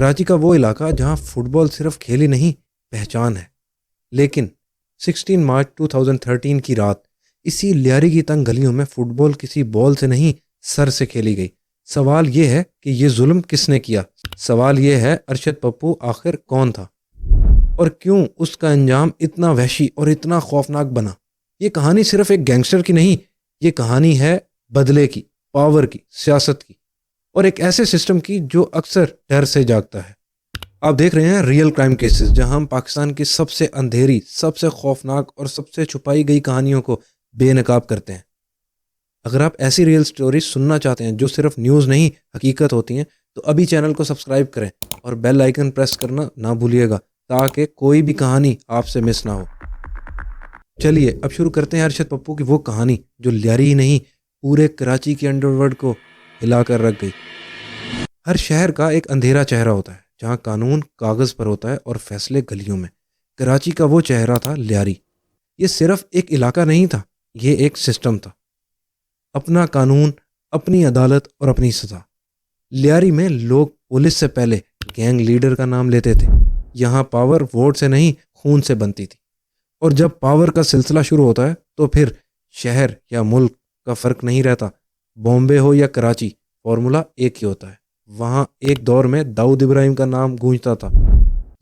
कराची का वो इलाका जहां फुटबॉल सिर्फ खेल ही नहीं, पहचान है। लेकिन 16 मार्च 2013 की रात इसी लियारी की तंग गलियों में फुटबॉल किसी बॉल से नहीं, सर से खेली गई। सवाल ये है कि ये जुल्म किसने किया? सवाल ये है, अरशद पप्पू आखिर कौन था और क्यों उसका अंजाम इतना वहशी और इतना खौफनाक बना? ये कहानी सिर्फ एक गैंगस्टर की नहीं, ये कहानी है बदले की, पावर की, सियासत की और एक ऐसे सिस्टम की जो अक्सर डर से जागता है। आप देख रहे हैं रियल क्राइम केसेस, जहां हम पाकिस्तान की सबसे अंधेरी, सबसे खौफनाक और सबसे छुपाई गई कहानियों को बेनकाब करते हैं। अगर आप ऐसी रियल स्टोरीज सुनना चाहते हैं जो सिर्फ न्यूज़ नहीं, हकीकत होती हैं, तो अभी चैनल को सब्सक्राइब करें और बेल आइकन प्रेस करना ना भूलिएगा ताकि कोई भी कहानी आपसे मिस ना हो। चलिए अब शुरू करते हैं अरशद पप्पू की वो कहानी जो लियारी ही नहीं, पूरे कराची के अंडरवर्ल्ड को हिलाकर रख गई। हर शहर का एक अंधेरा चेहरा होता है जहां कानून कागज़ पर होता है और फैसले गलियों में। कराची का वो चेहरा था लियारी। ये सिर्फ एक इलाका नहीं था, ये एक सिस्टम था। अपना कानून, अपनी अदालत और अपनी सजा। लियारी में लोग पुलिस से पहले गैंग लीडर का नाम लेते थे। यहाँ पावर वोट से नहीं, खून से बनती थी। और जब पावर का सिलसिला शुरू होता है तो फिर शहर या मुल्क का फ़र्क नहीं रहता। बॉम्बे हो या कराची, फॉर्मूला एक ही होता है। वहाँ एक दौर में दाऊद इब्राहिम का नाम गूंजता था,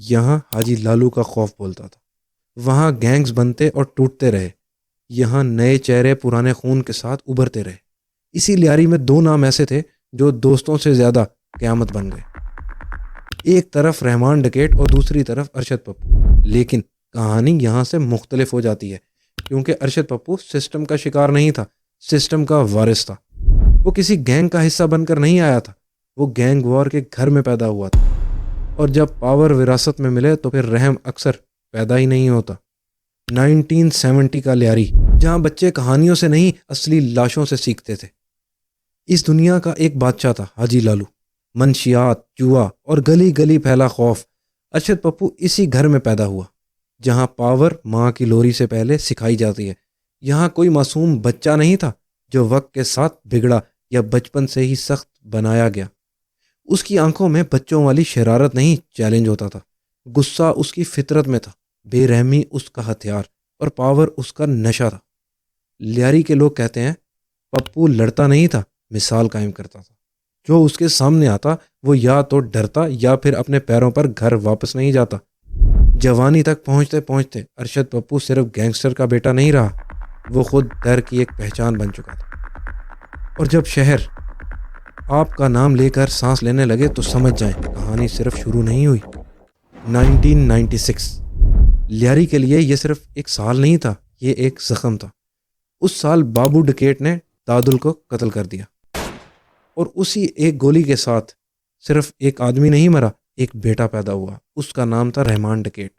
यहाँ हाजी लालू का खौफ बोलता था। वहाँ गैंग्स बनते और टूटते रहे, यहाँ नए चेहरे पुराने खून के साथ उभरते रहे। इसी लियारी में दो नाम ऐसे थे जो दोस्तों से ज़्यादा क़यामत बन गए। एक तरफ रहमान डकैत और दूसरी तरफ अरशद पप्पू। लेकिन कहानी यहाँ से मुख्तलिफ हो जाती है, क्योंकि अरशद पप्पू सिस्टम का शिकार नहीं था, सिस्टम का वारिस था। वो किसी गैंग का हिस्सा बनकर नहीं आया था, वो गैंग वॉर के घर में पैदा हुआ था। और जब पावर विरासत में मिले तो फिर रहम अक्सर पैदा ही नहीं होता। 1970 का लियारी, जहाँ बच्चे कहानियों से नहीं, असली लाशों से सीखते थे। इस दुनिया का एक बादशाह था, हाजी लालू। मनशियात, जुआ और गली गली फैला खौफ। अरशद पप्पू इसी घर में पैदा हुआ, जहाँ पावर माँ की लोरी से पहले सिखाई जाती है। यहाँ कोई मासूम बच्चा नहीं था जो वक्त के साथ बिगड़ा या बचपन से ही सख्त बनाया गया। उसकी आंखों में बच्चों वाली शरारत नहीं, चैलेंज होता था। गुस्सा उसकी फितरत में था, बेरहमी उसका हथियार और पावर उसका नशा था। लियारी के लोग कहते हैं पप्पू लड़ता नहीं था, मिसाल कायम करता था। जो उसके सामने आता वो या तो डरता या फिर अपने पैरों पर घर वापस नहीं जाता। जवानी तक पहुंचते पहुंचते अरशद पप्पू सिर्फ गैंगस्टर का बेटा नहीं रहा, वो खुद डर की एक पहचान बन चुका था। और जब शहर आपका नाम लेकर सांस लेने लगे तो समझ जाएं, कहानी सिर्फ शुरू नहीं हुई। 1996 लियारी के लिए ये सिर्फ एक साल नहीं था, ये एक जख्म था। उस साल बाबू डकैत ने दादुल को कत्ल कर दिया और उसी एक गोली के साथ सिर्फ एक आदमी नहीं मरा, एक बेटा पैदा हुआ। उसका नाम था रहमान डकैत।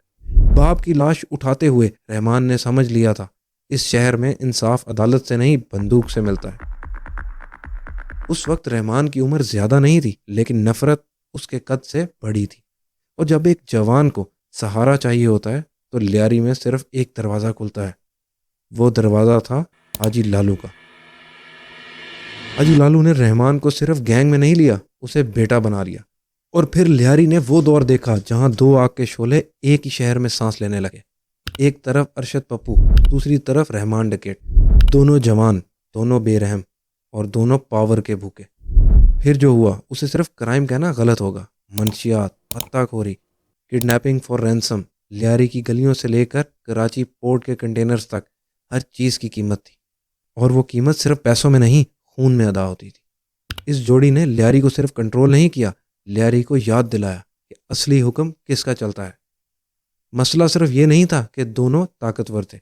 बाप की लाश उठाते हुए रहमान ने समझ लिया था, इस शहर में इंसाफ अदालत से नहीं, बंदूक से मिलता है। उस वक्त रहमान की उम्र ज्यादा नहीं थी, लेकिन नफरत उसके कद से बड़ी थी। और जब एक जवान को सहारा चाहिए होता है तो लियारी में सिर्फ एक दरवाज़ा खुलता है। वो दरवाज़ा था हाजी लालू का। हाजी लालू ने रहमान को सिर्फ गैंग में नहीं लिया, उसे बेटा बना लिया। और फिर लियारी ने वो दौर देखा जहां दो आग के शोले एक ही शहर में सांस लेने लगे। एक तरफ अरशद पप्पू, दूसरी तरफ रहमान डकैत। दोनों जवान, दोनों बेरहम और दोनों पावर के भूखे। फिर जो हुआ उसे सिर्फ क्राइम कहना गलत होगा। मंशियात, पत्ताखोरी, किडनैपिंग फॉर रैंसम, लियारी की गलियों से लेकर कराची पोर्ट के कंटेनर्स तक हर चीज़ की कीमत थी। और वो कीमत सिर्फ पैसों में नहीं, खून में अदा होती थी। इस जोड़ी ने लियारी को सिर्फ कंट्रोल नहीं किया, लियारी को याद दिलाया कि असली हुक्म किसका चलता है। मसला सिर्फ ये नहीं था कि दोनों ताकतवर थे,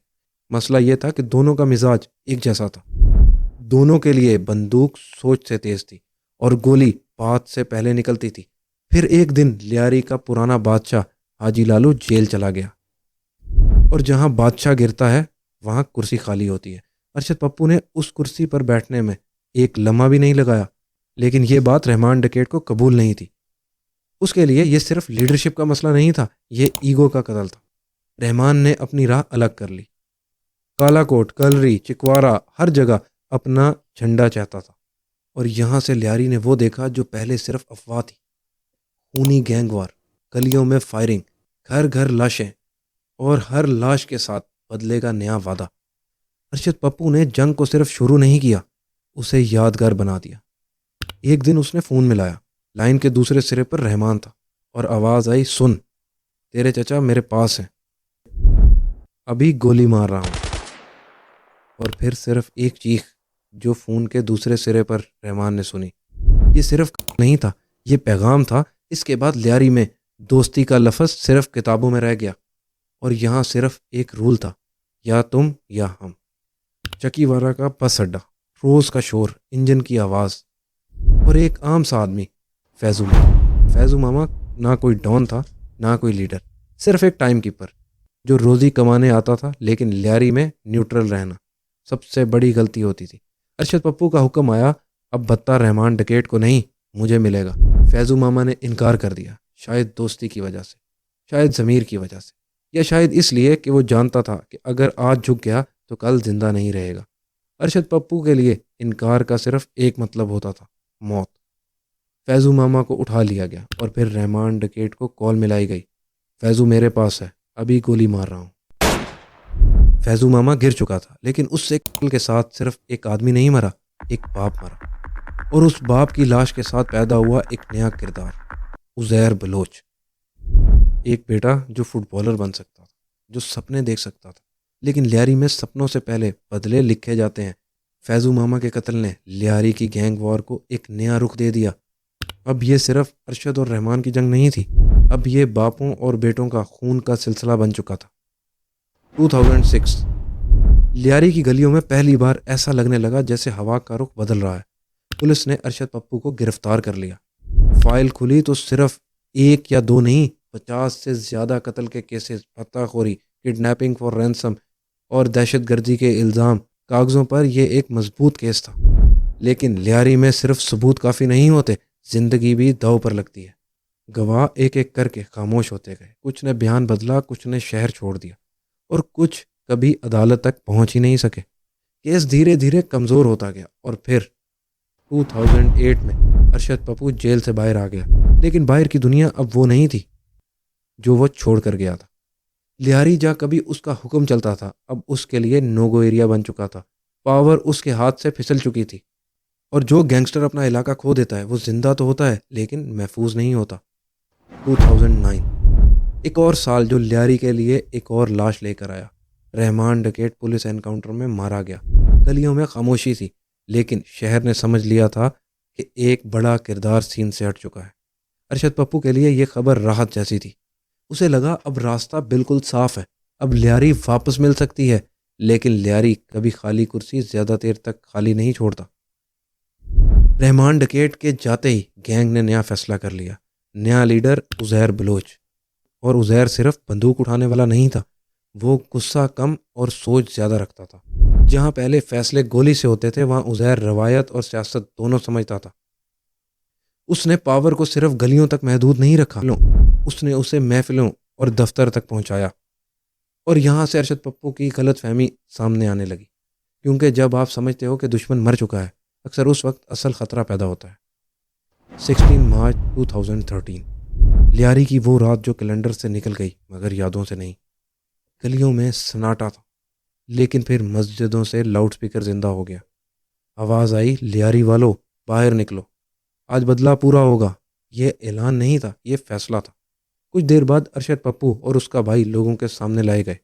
मसला ये था कि दोनों का मिजाज एक जैसा था। दोनों के लिए बंदूक सोच से तेज थी और गोली बात से पहले निकलती थी। फिर एक दिन लियारी का पुराना बादशाह हाजी लालू जेल चला गया। और जहां बादशाह गिरता है वहां कुर्सी खाली होती है। अरशद पप्पू ने उस कुर्सी पर बैठने में एक लम्हा भी नहीं लगाया। लेकिन यह बात रहमान डकैत को कबूल नहीं थी। उसके लिए यह सिर्फ लीडरशिप का मसला नहीं था, यह ईगो का कत्ल था। रहमान ने अपनी राह अलग कर ली। कालाकोट, कलरी, चिकवारा, हर जगह अपना झंडा चाहता था। और यहाँ से लियारी ने वो देखा जो पहले सिर्फ अफवाह थी। खूनी गैंगवार, गलियों में फायरिंग, घर घर लाशें और हर लाश के साथ बदले का नया वादा। अरशद पप्पू ने जंग को सिर्फ शुरू नहीं किया, उसे यादगार बना दिया। एक दिन उसने फ़ोन मिलाया। लाइन के दूसरे सिरे पर रहमान था और आवाज़ आई, सुन, तेरे चचा मेरे पास हैं, अभी गोली मार रहा हूँ। और फिर सिर्फ एक चीख जो फ़ोन के दूसरे सिरे पर रहमान ने सुनी। ये सिर्फ नहीं था, ये पैगाम था। इसके बाद लियारी में दोस्ती का लफ्ज़ सिर्फ किताबों में रह गया और यहाँ सिर्फ एक रूल था, या तुम या हम। चकीवारा का बस अड्डा, रोज़ का शोर, इंजन की आवाज़ और एक आम सा आदमी, फैज़ू मामा। फैज़ू मामा ना कोई डॉन था, ना कोई लीडर, सिर्फ एक टाइम कीपर जो रोज़ी कमाने आता था। लेकिन लियारी में न्यूट्रल रहना सबसे बड़ी गलती होती थी। अरशद पप्पू का हुक्म आया, अब बत्ता रहमान डकैत को नहीं, मुझे मिलेगा। फैज़ू मामा ने इनकार कर दिया, शायद दोस्ती की वजह से, शायद ज़मीर की वजह से, या शायद इसलिए कि वो जानता था कि अगर आज झुक गया तो कल जिंदा नहीं रहेगा। अरशद पप्पू के लिए इनकार का सिर्फ एक मतलब होता था, मौत। फैज़ू मामा को उठा लिया गया और फिर रहमान डकैत को कॉल मिलाई गई, फैज़ू मेरे पास है, अभी गोली मार रहा हूँ। फैज़ू मामा गिर चुका था, लेकिन उससे कल के साथ सिर्फ एक आदमी नहीं मरा, एक बाप मरा। और उस बाप की लाश के साथ पैदा हुआ एक नया किरदार, उज़ैर बलोच। एक बेटा जो फुटबॉलर बन सकता था, जो सपने देख सकता था। लेकिन लियारी में सपनों से पहले बदले लिखे जाते हैं। फैज़ू मामा के कत्ल ने लियारी की गैंग वॉर को एक नया रुख दे दिया। अब ये सिर्फ अरशद और रहमान की जंग नहीं थी, अब ये बापों और बेटों का खून का सिलसिला बन चुका था। 2006 लियारी की गलियों में पहली बार ऐसा लगने लगा जैसे हवा का रुख बदल रहा है। पुलिस ने अरशद पप्पू को गिरफ्तार कर लिया। फाइल खुली तो सिर्फ एक या दो नहीं, 50 से ज़्यादा कत्ल के केसेस, पत्ताखोरी, किडनैपिंग फॉर रैंसम और दहशतगर्दी के इल्ज़ाम। कागज़ों पर यह एक मजबूत केस था। लेकिन लियारी में सिर्फ सबूत काफ़ी नहीं होते, ज़िंदगी भी दांव पर लगती है। गवाह एक एक करके खामोश होते गए। कुछ ने बयान बदला, कुछ ने शहर छोड़ दिया और कुछ कभी अदालत तक पहुंच ही नहीं सके। केस धीरे धीरे कमज़ोर होता गया और फिर 2008 में अरशद पप्पू जेल से बाहर आ गया। लेकिन बाहर की दुनिया अब वो नहीं थी जो वो छोड़ कर गया था। लियारी जहाँ कभी उसका हुक्म चलता था, अब उसके लिए नोगो एरिया बन चुका था। पावर उसके हाथ से फिसल चुकी थी। और जो गैंगस्टर अपना इलाका खो देता है वो जिंदा तो होता है लेकिन महफूज नहीं होता। 2009 एक और साल जो लियारी के लिए एक और लाश लेकर आया। रहमान डकैत पुलिस एनकाउंटर में मारा गया। गलियों में खामोशी थी, लेकिन शहर ने समझ लिया था कि एक बड़ा किरदार सीन से हट चुका है। अरशद पप्पू के लिए यह खबर राहत जैसी थी। उसे लगा अब रास्ता बिल्कुल साफ है, अब लियारी वापस मिल सकती है। लेकिन लियारी कभी खाली कुर्सी ज्यादा देर तक खाली नहीं छोड़ता। रहमान डकैत के जाते ही गैंग ने नया फैसला कर लिया। नया लीडर उज़ैर बलोच। और उज़ैर सिर्फ बंदूक उठाने वाला नहीं था, वो गुस्सा कम और सोच ज़्यादा रखता था। जहाँ पहले फैसले गोली से होते थे, वहाँ उज़ैर रवायत और सियासत दोनों समझता था। उसने पावर को सिर्फ गलियों तक महदूद नहीं रखा, उसने उसे महफिलों और दफ्तर तक पहुँचाया। और यहाँ से अरशद पप्पू की गलत फहमी सामने आने लगी, क्योंकि जब आप समझते हो कि दुश्मन मर चुका है, अक्सर उस वक्त असल ख़तरा पैदा होता है। 16 मार्च 2013 लियारी की वो रात जो कैलेंडर से निकल गई मगर यादों से नहीं। गलियों में सन्नाटा था, लेकिन फिर मस्जिदों से लाउड स्पीकर जिंदा हो गया। आवाज़ आई, लियारी वालों बाहर निकलो, आज बदला पूरा होगा। ये ऐलान नहीं था, ये फैसला था। कुछ देर बाद अरशद पप्पू और उसका भाई लोगों के सामने लाए गए।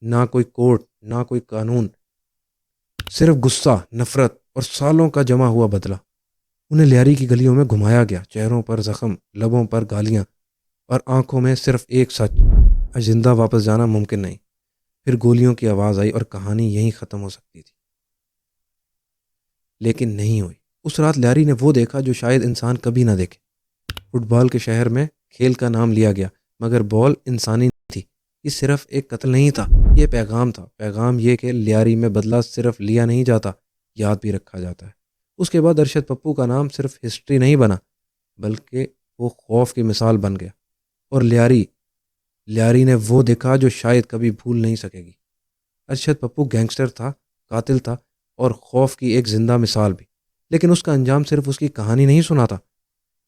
ना कोई कोर्ट, ना कोई कानून, सिर्फ गुस्सा, नफरत और सालों का जमा हुआ बदला। उन्हें लियारी की गलियों में घुमाया गया, चेहरों पर जख्म, लबों पर गालियां और आंखों में सिर्फ एक सच, जिंदा वापस जाना मुमकिन नहीं। फिर गोलियों की आवाज़ आई और कहानी यहीं ख़त्म हो सकती थी, लेकिन नहीं हुई। उस रात लियारी ने वो देखा जो शायद इंसान कभी ना देखे। फुटबॉल के शहर में खेल का नाम लिया गया, मगर बॉल इंसानी नहीं थी। ये सिर्फ एक कत्ल नहीं था, ये पैगाम था। पैगाम ये कि लियारी में बदला सिर्फ लिया नहीं जाता, याद भी रखा जाता है। उसके बाद अरशद पप्पू का नाम सिर्फ हिस्ट्री नहीं बना, बल्कि वो खौफ की मिसाल बन गया। और लियारी ने वो देखा जो शायद कभी भूल नहीं सकेगी। अरशद पप्पू गैंगस्टर था, कातिल था और खौफ की एक जिंदा मिसाल भी। लेकिन उसका अंजाम सिर्फ उसकी कहानी नहीं सुनाता,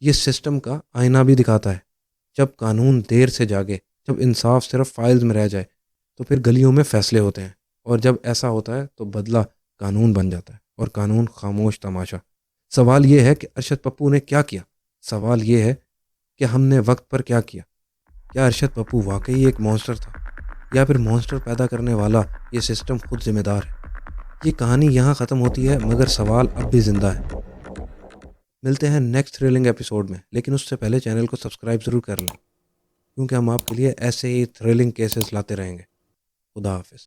ये सिस्टम का आईना भी दिखाता है। जब कानून देर से जागे, जब इंसाफ सिर्फ फाइल्स में रह जाए, तो फिर गलियों में फैसले होते हैं। और जब ऐसा होता है तो बदला कानून बन जाता है और कानून खामोश तमाशा। सवाल ये है कि अरशद पप्पू ने क्या किया। सवाल ये है कि हमने वक्त पर क्या किया। क्या अरशद पप्पू वाकई एक मॉन्स्टर था, या फिर मॉन्स्टर पैदा करने वाला ये सिस्टम खुद जिम्मेदार है। ये कहानी यहाँ ख़त्म होती है, मगर सवाल अब भी ज़िंदा है। मिलते हैं नेक्स्ट थ्रिलिंग एपिसोड में, लेकिन उससे पहले चैनल को सब्सक्राइब ज़रूर कर लें, क्योंकि हम आपके लिए ऐसे ही थ्रिलिंग केसेस लाते रहेंगे। खुदा हाफिज़।